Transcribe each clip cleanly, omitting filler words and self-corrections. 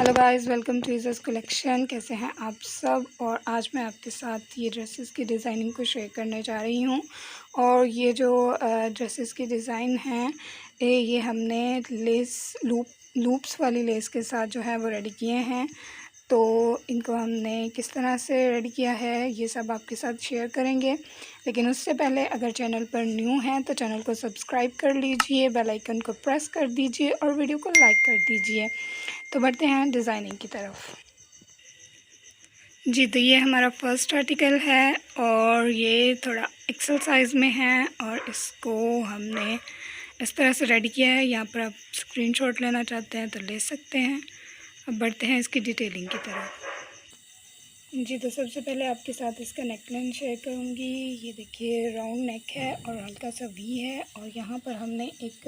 Hello guys, welcome to इज़स collection. कैसे हैं आप सब। और आज मैं आपके साथ ये ड्रेसेस की डिज़ाइनिंग को शेयर करने जा रही हूँ। और ये जो ड्रेसेस की डिज़ाइन हैं ये हमने लूप्स वाली लेस के साथ जो है वो रेडी किए हैं। तो इनको हमने किस तरह से रेडी किया है ये सब आपके साथ शेयर करेंगे। लेकिन उससे पहले अगर चैनल पर न्यू हैं तो चैनल को सब्सक्राइब कर लीजिए, बेल आइकन को प्रेस कर दीजिए और वीडियो को लाइक कर दीजिए। तो बढ़ते हैं डिज़ाइनिंग की तरफ। जी, तो ये हमारा फर्स्ट आर्टिकल है और ये थोड़ा एक्सेल साइज़ में है और इसको हमने इस तरह से रेडी किया है। यहाँ पर आप स्क्रीनशॉट लेना चाहते हैं तो ले सकते हैं। अब बढ़ते हैं इसकी डिटेलिंग की तरफ। जी, तो सबसे पहले आपके साथ इसका नेकलाइन शेयर करूँगी। ये देखिए राउंड नेक है और हल्का सा वी है और यहाँ पर हमने एक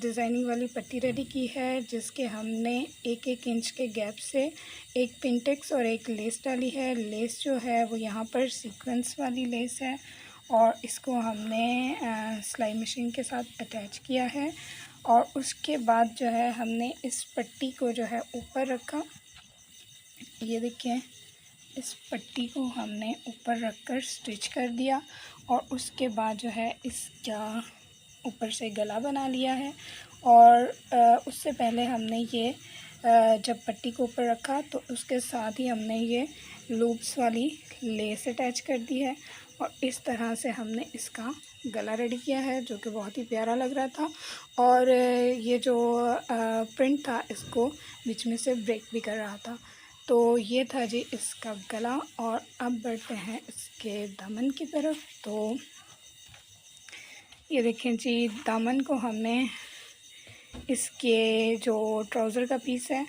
डिज़ाइनिंग वाली पट्टी रेडी की है जिसके हमने एक इंच के गैप से एक पिंटेक्स और एक लेस डाली है। लेस जो है वो यहाँ पर सीक्वेंस वाली लेस है और इसको हमने सिलाई मशीन के साथ अटैच किया है। और उसके बाद जो है हमने इस पट्टी को जो है ऊपर रखा। ये देखिए, इस पट्टी को हमने ऊपर रखकर स्टिच कर दिया और उसके बाद जो है इसका ऊपर से गला बना लिया है। और उससे पहले हमने ये जब पट्टी को ऊपर रखा तो उसके साथ ही हमने ये लूप्स वाली लेस अटैच कर दी है और इस तरह से हमने इसका गला रेडी किया है जो कि बहुत ही प्यारा लग रहा था। और ये जो प्रिंट था इसको बीच में से ब्रेक भी कर रहा था। तो ये था जी इसका गला। और अब बढ़ते हैं इसके दामन की तरफ। तो ये देखें जी, दामन को हमने इसके जो ट्राउज़र का पीस है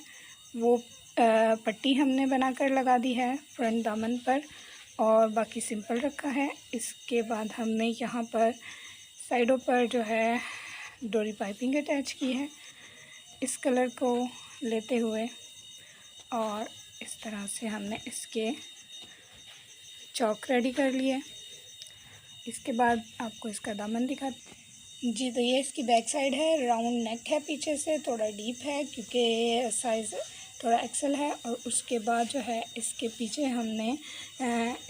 वो पट्टी हमने बनाकर लगा दी है फ्रंट दामन पर और बाकी सिंपल रखा है। इसके बाद हमने यहाँ पर साइडों पर जो है डोरी पाइपिंग अटैच की है इस कलर को लेते हुए। और इस तरह से हमने इसके चौक रेडी कर लिए। इसके बाद आपको इसका दामन दिखा। जी, तो ये इसकी बैक साइड है। राउंड नेक है, पीछे से थोड़ा डीप है क्योंकि साइज़ थोड़ा एक्सेल है। और उसके बाद जो है इसके पीछे हमने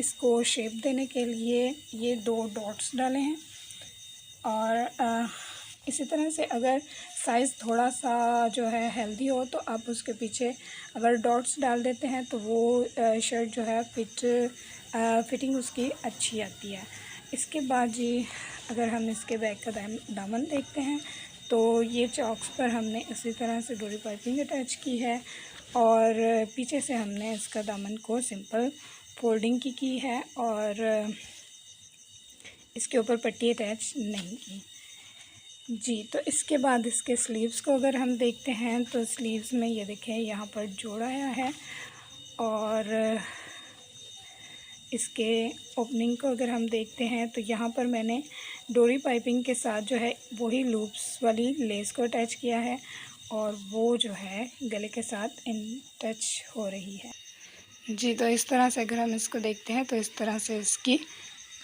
इसको शेप देने के लिए ये 2 डॉट्स डाले हैं। और इसी तरह से अगर साइज़ थोड़ा सा जो है हेल्दी हो तो आप उसके पीछे अगर डॉट्स डाल देते हैं तो वो शर्ट जो है फिटिंग उसकी अच्छी आती है। इसके बाद जी अगर हम इसके बैक का दामन देखते हैं तो ये चॉक्स पर हमने इसी तरह से डोरी पाइपिंग अटैच की है और पीछे से हमने इसका दामन को सिंपल फोल्डिंग की है और इसके ऊपर पट्टी अटैच नहीं की। जी, तो इसके बाद इसके स्लीव्स को अगर हम देखते हैं तो स्लीव्स में ये देखें यहाँ पर जोड़ाया है। और इसके ओपनिंग को अगर हम देखते हैं तो यहाँ पर मैंने डोरी पाइपिंग के साथ जो है वही लूप्स वाली लेस को अटैच किया है और वो जो है गले के साथ इन टच हो रही है। जी, तो इस तरह से अगर हम इसको देखते हैं तो इस तरह से इसकी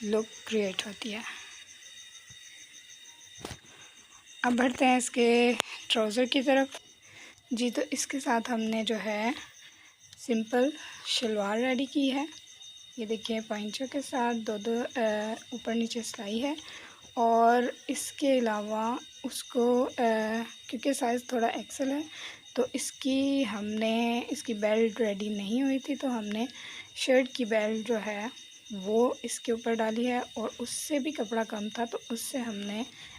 लुक क्रिएट होती है। अब बढ़ते हैं इसके ट्राउज़र की तरफ। जी, तो इसके साथ हमने जो है सिंपल शलवार रेडी की है। ये देखिए पॉइंचों के साथ दो ऊपर नीचे सिलाई है। और इसके अलावा उसको क्योंकि साइज़ थोड़ा एक्सेल है तो इसकी बेल्ट रेडी नहीं हुई थी तो हमने शर्ट की बेल्ट जो है वो इसके ऊपर डाली है। और उससे भी कपड़ा कम था तो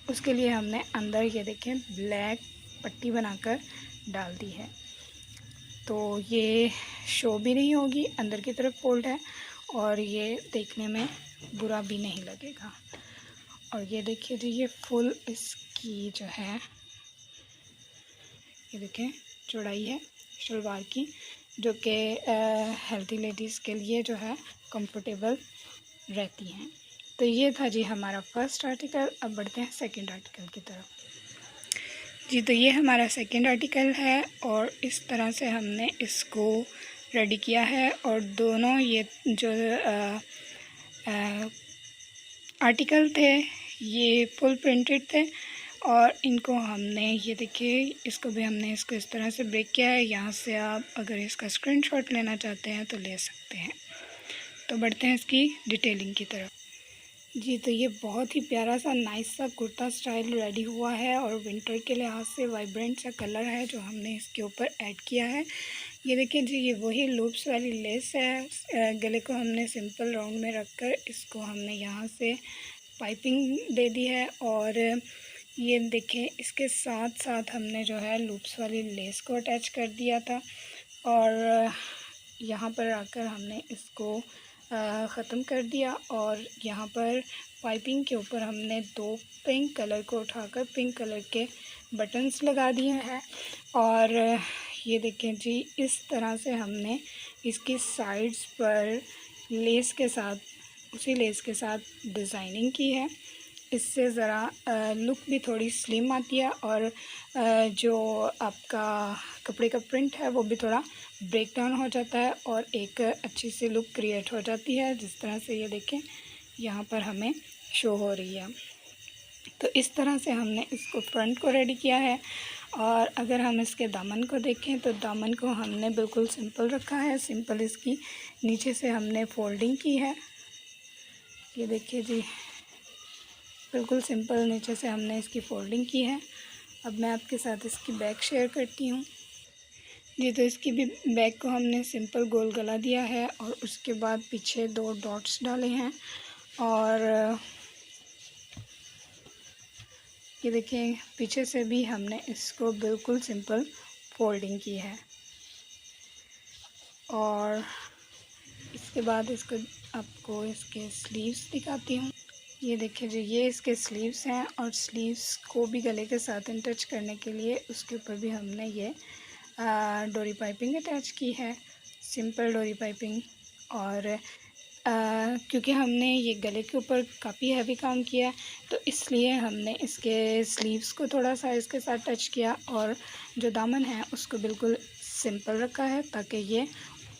उसके लिए हमने अंदर ये देखें ब्लैक पट्टी बनाकर डाल दी है। तो ये शो भी नहीं होगी, अंदर की तरफ फोल्ड है और ये देखने में बुरा भी नहीं लगेगा। और ये देखिए जी, ये फुल इसकी जो है ये देखें चौड़ाई है शलवार की जो कि हेल्दी लेडीज़ के लिए जो है कंफर्टेबल रहती हैं। तो ये था जी हमारा फर्स्ट आर्टिकल। अब बढ़ते हैं सेकंड आर्टिकल की तरफ। जी, तो ये हमारा सेकंड आर्टिकल है और इस तरह से हमने इसको रेडी किया है। और दोनों ये जो आर्टिकल थे ये फुल प्रिंटेड थे और इनको हमने ये देखिए इसको भी हमने इसको इस तरह से ब्रेक किया है। यहाँ से आप अगर इसका स्क्रीनशॉट लेना चाहते हैं तो ले सकते हैं। तो बढ़ते हैं इसकी डिटेलिंग की तरफ। जी, तो ये बहुत ही प्यारा सा नाइस सा कुर्ता स्टाइल रेडी हुआ है और विंटर के लिहाज से वाइब्रेंट सा कलर है जो हमने इसके ऊपर ऐड किया है। ये देखिए जी, ये वही लूप्स वाली लेस है। गले को हमने सिंपल राउंड में रखकर इसको हमने यहाँ से पाइपिंग दे दी है। और ये देखिए इसके साथ साथ हमने जो है लूप्स वाली लेस को अटैच कर दिया था और यहाँ पर आकर हमने इसको ख़त्म कर दिया। और यहाँ पर पाइपिंग के ऊपर हमने 2 पिंक कलर को उठाकर पिंक कलर के बटन्स लगा दिए हैं। और ये देखें जी, इस तरह से हमने इसकी साइड्स पर लेस के साथ, उसी लेस के साथ डिज़ाइनिंग की है। इससे ज़रा लुक भी थोड़ी स्लिम आती है और जो आपका कपड़े का प्रिंट है वो भी थोड़ा ब्रेक डाउन हो जाता है और एक अच्छी सी लुक क्रिएट हो जाती है, जिस तरह से ये देखें यहाँ पर हमें शो हो रही है। तो इस तरह से हमने इसको फ्रंट को रेडी किया है। और अगर हम इसके दामन को देखें तो दामन को हमने बिल्कुल सिंपल रखा है। सिंपल इसकी नीचे से हमने फोल्डिंग की है। ये देखिए जी, बिल्कुल सिंपल नीचे से हमने इसकी फोल्डिंग की है। अब मैं आपके साथ इसकी बैक शेयर करती हूँ। जी, तो इसकी भी बैक को हमने सिंपल गोल गला दिया है और उसके बाद पीछे 2 डॉट्स डाले हैं। और ये देखें पीछे से भी हमने इसको बिल्कुल सिंपल फोल्डिंग की है। और इसके बाद इसको आपको इसके स्लीव्स दिखाती हूँ। ये देखिए जी, ये इसके स्लीव्स हैं और स्लीव्स को भी गले के साथ टच करने के लिए उसके ऊपर भी हमने ये डोरी पाइपिंग अटैच की है, सिंपल डोरी पाइपिंग। और क्योंकि हमने ये गले के ऊपर काफ़ी हैवी काम किया है तो इसलिए हमने इसके स्लीव्स को थोड़ा सा इसके साथ टच किया और जो दामन है उसको बिल्कुल सिंपल रखा है ताकि ये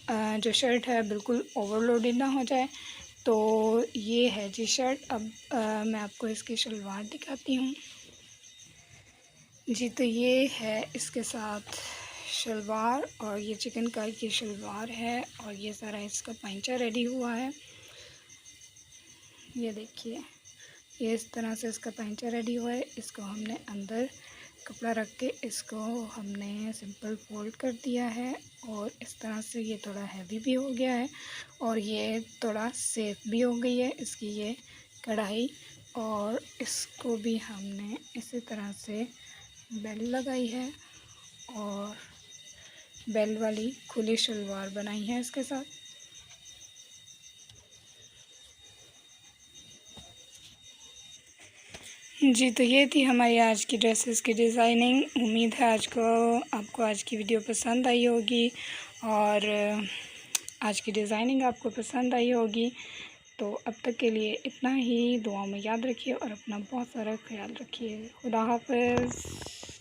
जो शर्ट है बिल्कुल ओवरलोडेड ना हो जाए। तो ये है जी शर्ट। अब मैं आपको इसकी शलवार दिखाती हूँ। जी, तो ये है इसके साथ शलवार और ये चिकनकारी की शलवार है और ये सारा इसका पैंचा रेडी हुआ है। ये देखिए, ये इस तरह से इसका पैंचा रेडी हुआ है। इसको हमने अंदर कपड़ा रख के इसको हमने सिंपल फोल्ड कर दिया है और इस तरह से ये थोड़ा हैवी भी हो गया है और ये थोड़ा सेफ भी हो गई है इसकी ये कढ़ाई। और इसको भी हमने इसी तरह से बेल लगाई है और बेल वाली खुली शलवार बनाई है इसके साथ। जी, तो ये थी हमारी आज की ड्रेसेस की डिज़ाइनिंग। उम्मीद है आपको आज की वीडियो पसंद आई होगी और आज की डिज़ाइनिंग आपको पसंद आई होगी। तो अब तक के लिए इतना ही। दुआ में याद रखिए और अपना बहुत सारा ख्याल रखिए। खुदा हाफ़िज़।